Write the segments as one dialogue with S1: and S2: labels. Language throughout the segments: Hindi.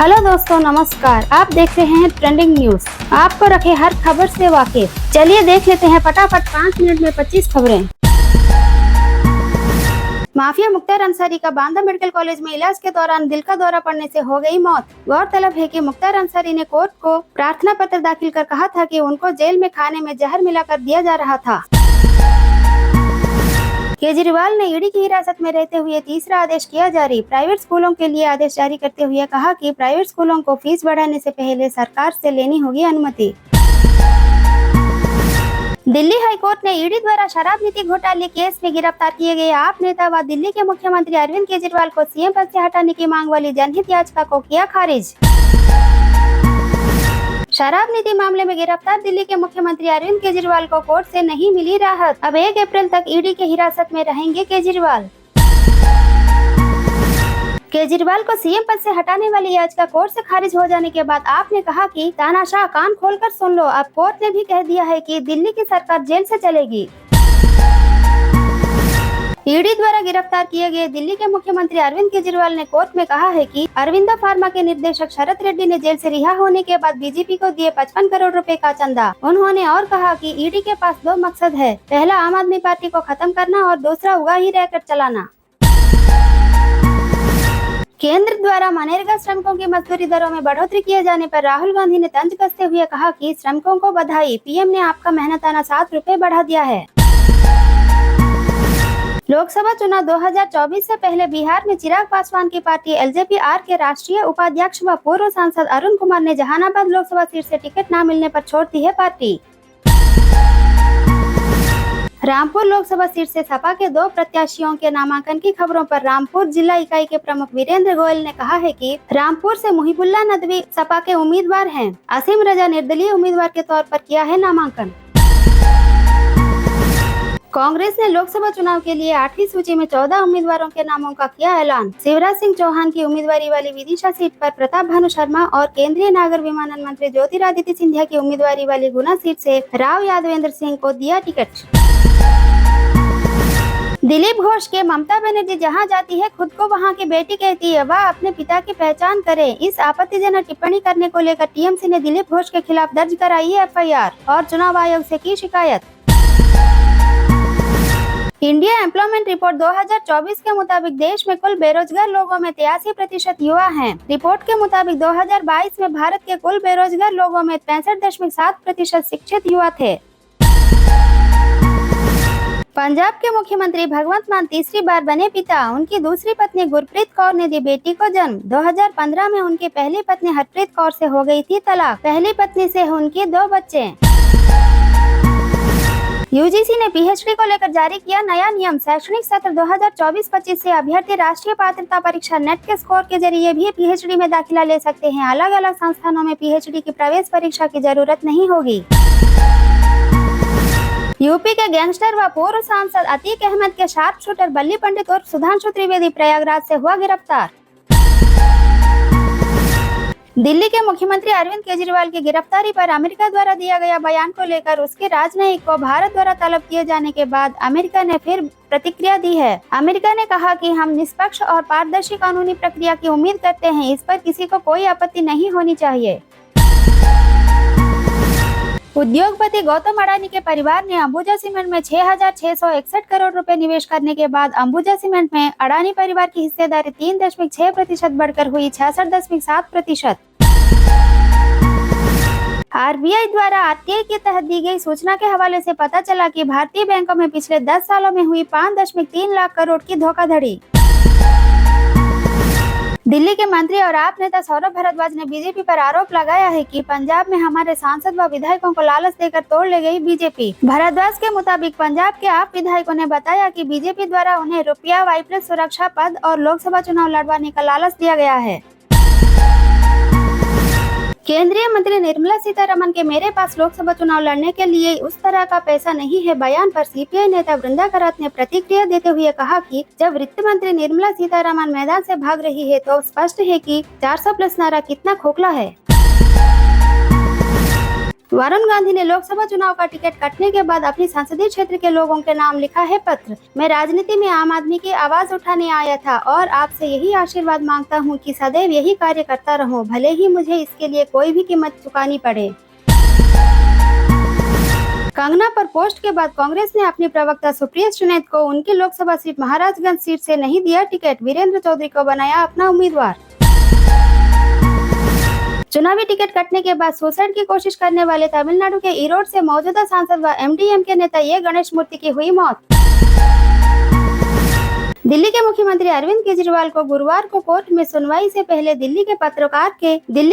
S1: हेलो दोस्तों, नमस्कार। आप देख रहे हैं ट्रेंडिंग न्यूज। आपको रखे हर खबर से वाकिफ। चलिए देख लेते हैं फटाफट 5 मिनट में 25 खबरें। माफिया मुख्तार अंसारी का बांदा मेडिकल कॉलेज में इलाज के दौरान दिल का दौरा पड़ने से हो गई मौत। गौरतलब है कि मुख्तार अंसारी ने कोर्ट को प्रार्थना पत्र दाखिल कर कहा था कि उनको जेल में खाने में जहर मिलाकर दिया जा रहा था। केजरीवाल ने ईडी की हिरासत में रहते हुए तीसरा आदेश किया जारी। प्राइवेट स्कूलों के लिए आदेश जारी करते हुए कहा कि प्राइवेट स्कूलों को फीस बढ़ाने से पहले सरकार से लेनी होगी अनुमति। दिल्ली हाईकोर्ट ने ईडी द्वारा शराब नीति घोटाले केस में गिरफ्तार किए गए आप नेता व दिल्ली के मुख्यमंत्री अरविंद केजरीवाल को सीएम पद से हटाने की मांग वाली जनहित याचिका को किया खारिज। शराब नीति मामले में गिरफ्तार दिल्ली के मुख्यमंत्री अरविंद केजरीवाल को कोर्ट से नहीं मिली राहत। अब 1 अप्रैल तक ईडी के हिरासत में रहेंगे केजरीवाल। केजरीवाल को सीएम पद से हटाने वाली याचिका कोर्ट से खारिज हो जाने के बाद आपने कहा कि तानाशाह कान खोलकर सुन लो। अब कोर्ट ने भी कह दिया है कि दिल्ली की सरकार जेल से चलेगी। ईडी द्वारा गिरफ्तार किए गए दिल्ली के मुख्यमंत्री अरविंद केजरीवाल ने कोर्ट में कहा है कि अरविंदो फार्मा के निर्देशक शरद रेड्डी ने जेल से रिहा होने के बाद बीजेपी को दिए 55 करोड़ रुपए का चंदा। उन्होंने और कहा कि ईडी के पास 2 मकसद है, पहला आम आदमी पार्टी को खत्म करना और दूसरा उगा ही रहकर चलाना। केंद्र द्वारा मनरेगा श्रमिकों की मजदूरी दरों में बढ़ोतरी किए जाने पर राहुल गांधी ने तंज कसते हुए कहा कि श्रमिकों को बधाई, पीएम ने आपका मेहनताना 7 रुपए बढ़ा दिया है। लोकसभा चुनाव 2024 से पहले बिहार में चिराग पासवान की पार्टी एलजेपी आर के राष्ट्रीय उपाध्यक्ष व पूर्व सांसद अरुण कुमार ने जहानाबाद लोकसभा सीट से टिकट न मिलने पर छोड़ दी है पार्टी। रामपुर लोकसभा सीट से सपा के 2 प्रत्याशियों के नामांकन की खबरों पर रामपुर जिला इकाई के प्रमुख वीरेंद्र गोयल ने कहा है कि रामपुर से मुहिबुल्ला नदवी सपा के उम्मीदवार हैं। असीम रजा निर्दलीय उम्मीदवार के तौर पर किया है नामांकन। कांग्रेस ने लोकसभा चुनाव के लिए 8वीं सूची में 14 उम्मीदवारों के नामों का किया ऐलान। शिवराज सिंह चौहान की उम्मीदवारी वाली विदिशा सीट पर प्रताप भानु शर्मा और केंद्रीय नागर विमानन मंत्री ज्योतिरादित्य सिंधिया की उम्मीदवारी वाली गुना सीट से राव यादवेंद्र सिंह को दिया टिकट। दिलीप घोष के ममता बनर्जी जहां जाती है खुद को वहां की बेटी कहती है, वह अपने पिता की पहचान करे। इस आपत्तिजनक टिप्पणी करने को लेकर टीएमसी ने दिलीप घोष के खिलाफ दर्ज कराई है एफआईआर और चुनाव आयोग से की शिकायत। इंडिया एम्प्लॉयमेंट रिपोर्ट 2024 के मुताबिक देश में कुल बेरोजगार लोगों में 83% युवा हैं। रिपोर्ट के मुताबिक 2022 में भारत के कुल बेरोजगार लोगों में 65.7% शिक्षित युवा थे। पंजाब के मुख्यमंत्री भगवंत मान तीसरी बार बने पिता। उनकी दूसरी पत्नी गुरप्रीत कौर ने दी बेटी को जन्म। 2015 में उनकी पहली पत्नी हरप्रीत कौर से हो गई थी तलाक। पहली पत्नी से उनके 2 बच्चे। यूजीसी ने पीएचडी को लेकर जारी किया नया नियम। शैक्षणिक सत्र 2024-25 से अभ्यर्थी राष्ट्रीय पात्रता परीक्षा नेट के स्कोर के जरिए भी पीएचडी में दाखिला ले सकते हैं। अलग अलग संस्थानों में पीएचडी की प्रवेश परीक्षा की जरूरत नहीं होगी। यूपी के गैंगस्टर व पूर्व सांसद अतीक अहमद के शार्प शूटर बल्ली पंडित और सुधांशु त्रिवेदी प्रयागराज से हुआ गिरफ्तार। दिल्ली के मुख्यमंत्री अरविंद केजरीवाल की गिरफ्तारी पर अमेरिका द्वारा दिया गया बयान को लेकर उसके राजनयिक को भारत द्वारा तलब किए जाने के बाद अमेरिका ने फिर प्रतिक्रिया दी है। अमेरिका ने कहा कि हम निष्पक्ष और पारदर्शी कानूनी प्रक्रिया की उम्मीद करते हैं। इस पर किसी को कोई आपत्ति नहीं होनी चाहिए। उद्योगपति गौतम अडानी के परिवार ने अंबुजा सीमेंट में 6,661 करोड़ रुपए निवेश करने के बाद अंबुजा सीमेंट में अडानी परिवार की हिस्सेदारी 3.6% बढ़कर हुई 66.7%। आरबीआई द्वारा आरटीआई के तहत दी गई सूचना के हवाले से पता चला कि भारतीय बैंकों में पिछले 10 सालों में हुई 5.3 लाख करोड़ की धोखाधड़ी। दिल्ली के मंत्री और आप नेता सौरभ भारद्वाज ने बीजेपी पर आरोप लगाया है कि पंजाब में हमारे सांसद व विधायकों को लालच देकर तोड़ ले गई बीजेपी। भारद्वाज के मुताबिक पंजाब के आप विधायकों ने बताया कि बीजेपी द्वारा उन्हें रुपया, वाइप्लस सुरक्षा पद और लोकसभा चुनाव लड़वाने का लालच दिया गया है। केंद्रीय मंत्री निर्मला सीतारमण के मेरे पास लोकसभा चुनाव लड़ने के लिए उस तरह का पैसा नहीं है बयान पर सीपीआई नेता वृंदा करात ने प्रतिक्रिया देते हुए कहा कि जब वित्त मंत्री निर्मला सीतारमण मैदान से भाग रही है तो स्पष्ट है कि 400+ नारा कितना खोखला है। वरुण गांधी ने लोकसभा चुनाव का टिकट कटने के बाद अपनी संसदीय क्षेत्र के लोगों के नाम लिखा है पत्र। मैं राजनीति में आम आदमी की आवाज उठाने आया था और आपसे यही आशीर्वाद मांगता हूं कि सदैव यही कार्य करता रहूं, भले ही मुझे इसके लिए कोई भी कीमत चुकानी पड़े। कंगना पर पोस्ट के बाद कांग्रेस ने अपनी प्रवक्ता सुप्रिया श्रीनेत को उनकी लोकसभा सीट महाराजगंज सीट से नहीं दिया टिकट, वीरेंद्र चौधरी को बनाया अपना उम्मीदवार। चुनावी टिकट कटने के बाद सुसाइड की कोशिश करने वाले तमिलनाडु के ईरोड से मौजूदा सांसद व एमडीएमके नेता ये गणेश मूर्ति की हुई मौत। दिल्ली के मुख्यमंत्री अरविंद केजरीवाल को गुरुवार को कोर्ट में सुनवाई से पहले दिल्ली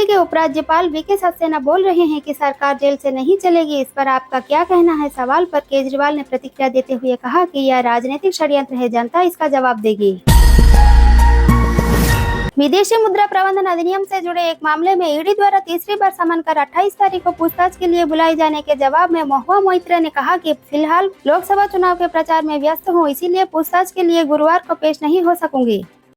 S1: के उपराज्यपाल वीके सक्सेना बोल रहे हैं कि सरकार जेल से नहीं चलेगी। इस पर आपका क्या कहना है? सवाल पर केजरीवाल ने प्रतिक्रिया देते हुए कहा कि यह राजनीतिक षड्यंत्र है, जनता इसका जवाब देगी। विदेशी मुद्रा प्रबंधन अधिनियम से जुड़े एक मामले में ईडी द्वारा तीसरी बार समन कर 28 तारीख को पूछताछ के लिए बुलाए जाने के जवाब में महुआ मोइत्रा ने कहा कि फिलहाल लोकसभा चुनाव के प्रचार में व्यस्त हूं, इसीलिए पूछताछ के लिए गुरुवार को पेश नहीं हो सकूंगी।